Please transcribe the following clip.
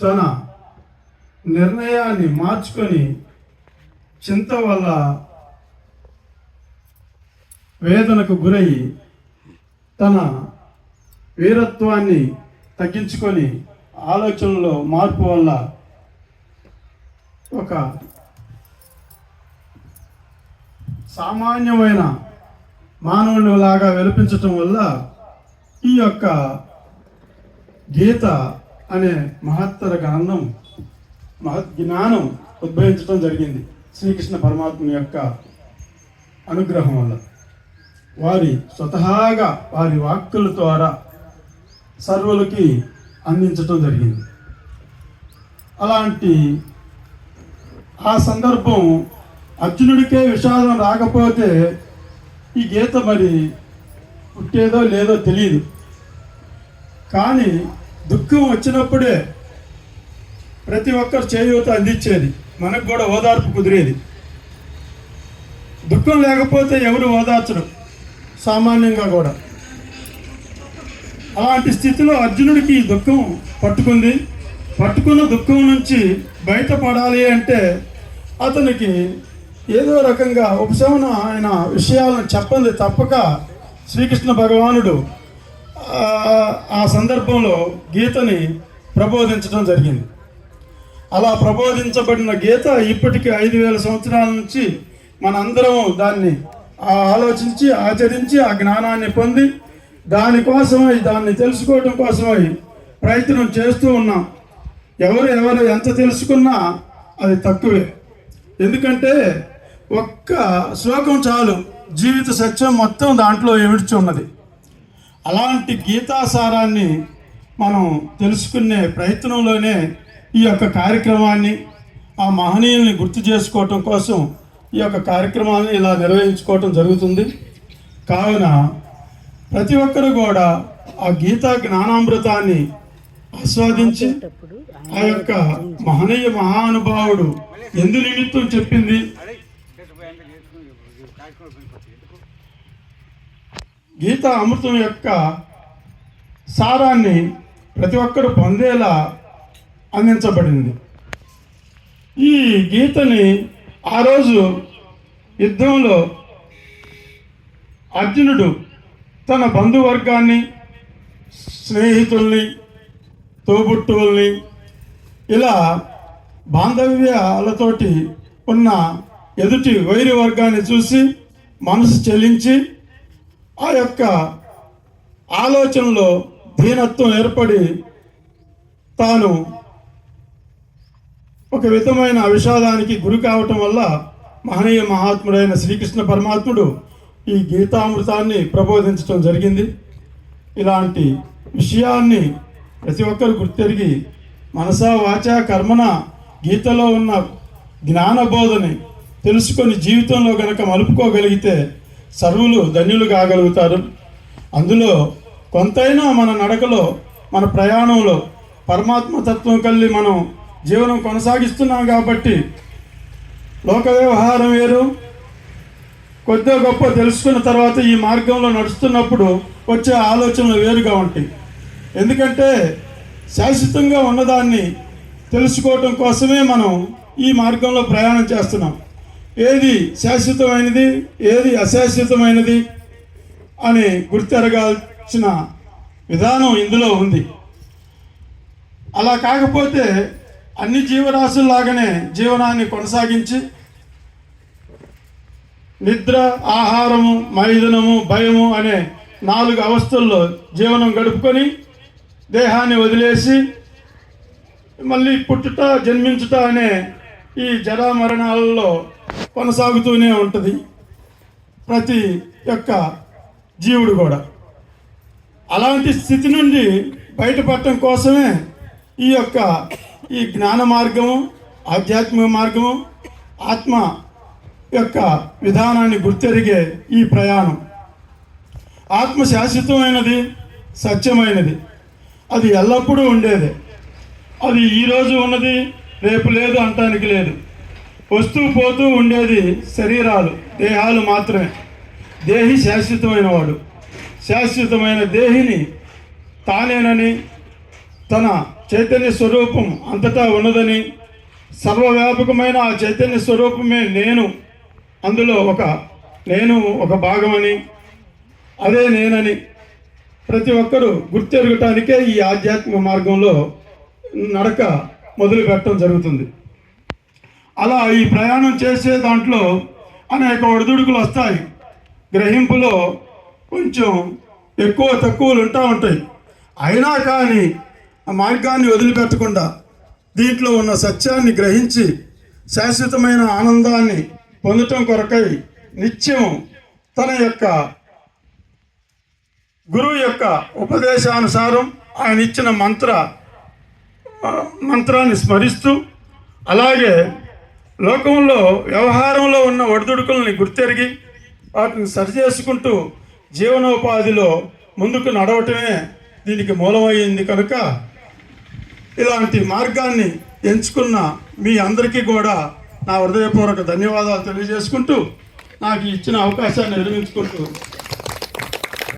తన నిర్ణయాన్ని మార్చుకొని చింత వల్ల వేదనకు గురయ్యి తన వీరత్వాన్ని తగ్గించుకొని ఆలోచనలో మార్పు వల్ల ఒక సామాన్యమైన మానవునిలాగా వెలిపించటం వల్ల ఈ యొక్క గీత అనే మహత్తర గ్రంథం జ్ఞానం ఉద్భవించడం జరిగింది. శ్రీకృష్ణ పరమాత్మ యొక్క అనుగ్రహం వల్ల వారి స్వతహాగా వారి వాక్కుల ద్వారా సర్వులకి అందించటం జరిగింది. అలాంటి ఆ సందర్భం అర్జునుడికే విషాదం రాకపోతే ఈ గీత మరి పుట్టేదో లేదో తెలియదు. కానీ దుఃఖం వచ్చినప్పుడే ప్రతి ఒక్కరు చేయూత అందించేది, మనకు కూడా ఓదార్పు కుదిరేది. దుఃఖం లేకపోతే ఎవరు ఓదార్చరు సామాన్యంగా కూడా. అలాంటి స్థితిలో అర్జునుడికి ఈ దుఃఖం పట్టుకున్న దుఃఖం నుంచి బయటపడాలి అంటే అతనికి ఏదో రకంగా ఉపశమనం ఆయన విషయాలను చెప్పంది తప్పక శ్రీకృష్ణ భగవానుడు ఆ సందర్భంలో గీతని ప్రబోధించడం జరిగింది. అలా ప్రబోధించబడిన గీత ఇప్పటికి 5000 సంవత్సరాల నుంచి మనందరం దాన్ని ఆలోచించి ఆచరించి ఆ జ్ఞానాన్ని పొంది దానికోసమై దాన్ని తెలుసుకోవడం కోసమై ప్రయత్నం చేస్తూ ఉన్నాం. ఎవరు ఎంత తెలుసుకున్నా అది తక్కువే. ఎందుకంటే ఒక్క శ్లోకం చాలు, జీవిత సత్యం మొత్తం దాంట్లో ఇమిడ్చి ఉన్నది. అలాంటి గీతాసారాన్ని మనం తెలుసుకునే ప్రయత్నంలోనే ఈ యొక్క కార్యక్రమాన్ని ఆ మహనీయుల్ని గుర్తు చేసుకోవటం కోసం ఈ యొక్క కార్యక్రమాన్ని ఇలా నిర్వహించుకోవటం జరుగుతుంది. కావున ప్రతి ఒక్కరు కూడా ఆ గీతా జ్ఞానామృతాన్ని ఆస్వాదించి ఆ యొక్క మహనీయ మహానుభావుడు ఎందు నిమిత్తం చెప్పింది గీతా అమృతం యొక్క సారాన్ని ప్రతి ఒక్కరు పొందేలా అందించబడింది. ఈ గీతని ఆ రోజు యుద్ధంలో అర్జునుడు తన బంధువర్గాన్ని, స్నేహితుల్ని, తోబుట్టువుల్ని ఇలా బాంధవ్యాలతోటి ఉన్న ఎదుటి వైరి వర్గాన్ని చూసి మనసు చెలించి ఆ యొక్క ఆలోచనలో దీనత్వం ఏర్పడి తాను ఒక విధమైన విషాదానికి గురి కావటం వల్ల మహనీయ మహాత్ముడైన శ్రీకృష్ణ పరమాత్ముడు ఈ గీతామృతాన్ని ప్రబోధించడం జరిగింది. ఇలాంటి విషయాన్ని ప్రతి ఒక్కరు గుర్తెరిగి మనసా వాచా కర్మన గీతలో ఉన్న జ్ఞానబోధని తెలుసుకొని జీవితంలో గనక మలుపుకోగలిగితే సర్వులు ధన్యులు కాగలుగుతారు. అందులో కొంతైనా మన నడకలో, మన ప్రయాణంలో పరమాత్మ తత్వం కలిగి మనం జీవనం కొనసాగిస్తున్నాం కాబట్టి లోక వ్యవహారం వేరు, కొద్దిగా గొప్ప తెలుసుకున్న తర్వాత ఈ మార్గంలో నడుస్తున్నప్పుడు వచ్చే ఆలోచనలు వేరుగా ఉంటాయి. ఎందుకంటే శాశ్వతంగా ఉన్నదాన్ని తెలుసుకోవటం కోసమే మనం ఈ మార్గంలో ప్రయాణం చేస్తున్నాం. ఏది శాశ్వతమైనది, ఏది అశాశ్వతమైనది అని గుర్తెరగాల్సిన విధానం ఇందులో ఉంది. అలా కాకపోతే అన్ని జీవరాశుల్లాగానే జీవనాన్ని కొనసాగించి నిద్ర, ఆహారము, మైథునము, భయము అనే 4 అవస్థల్లో జీవనం గడుపుకొని దేహాన్ని వదిలేసి మళ్ళీ పుట్టుట, జన్మించుట అనే ఈ జరామరణాలలో కొనసాగుతూనే ఉంటుంది ప్రతి యొక్క జీవుడు కూడా. అలాంటి స్థితి నుండి బయటపడటం కోసమే ఈ జ్ఞాన మార్గము, ఆధ్యాత్మిక మార్గము, ఆత్మ యొక్క విధానాన్ని గుర్తెరిగే ఈ ప్రయాణం. ఆత్మ శాశ్వతమైనది, సత్యమైనది, అది ఎల్లప్పుడూ ఉండేదే. అది ఈరోజు ఉన్నది, రేపు లేదు అంటానికి లేదు. వస్తూ పోతూ ఉండేది శరీరాలు, దేహాలు మాత్రమే. దేహి శాశ్వతమైన వాడు. శాశ్వతమైన దేహిని తానేనని తన చైతన్య స్వరూపం అంతటా ఉన్నదని, సర్వవ్యాపకమైన ఆ చైతన్య స్వరూపమే నేను, అందులో నేను ఒక భాగమని, అదే నేనని ప్రతి ఒక్కరూ గుర్తెరగటానికే ఈ ఆధ్యాత్మిక మార్గంలో నడక మొదలు పెట్టడం జరుగుతుంది. అలా ఈ ప్రయాణం చేసే దాంట్లో అనేక ఒడిదుడుకులు వస్తాయి. గ్రహింపులో కొంచెం ఎక్కువ తక్కువలు ఉంటాయి. అయినా కానీ ఆ మార్గాన్ని వదిలిపెట్టకుండా దీంట్లో ఉన్న సత్యాన్ని గ్రహించి శాశ్వతమైన ఆనందాన్ని పొందటం కొరకై నిత్యం తన యొక్క గురువు యొక్క ఉపదేశానుసారం ఆయన ఇచ్చిన మంత్రాన్ని స్మరిస్తూ, అలాగే లోకంలో వ్యవహారంలో ఉన్న ఒడిదుడుకుల్ని గుర్తెరిగి వాటిని సరిచేసుకుంటూ జీవనోపాధిలో ముందుకు నడవటమే దీనికి మూలమైంది. కనుక ఇలాంటి మార్గాన్ని ఎంచుకున్న మీ అందరికీ కూడా నా హృదయపూర్వక ధన్యవాదాలు తెలియజేసుకుంటూ, నాకు ఇచ్చిన అవకాశాన్ని విరమించుకుంటూ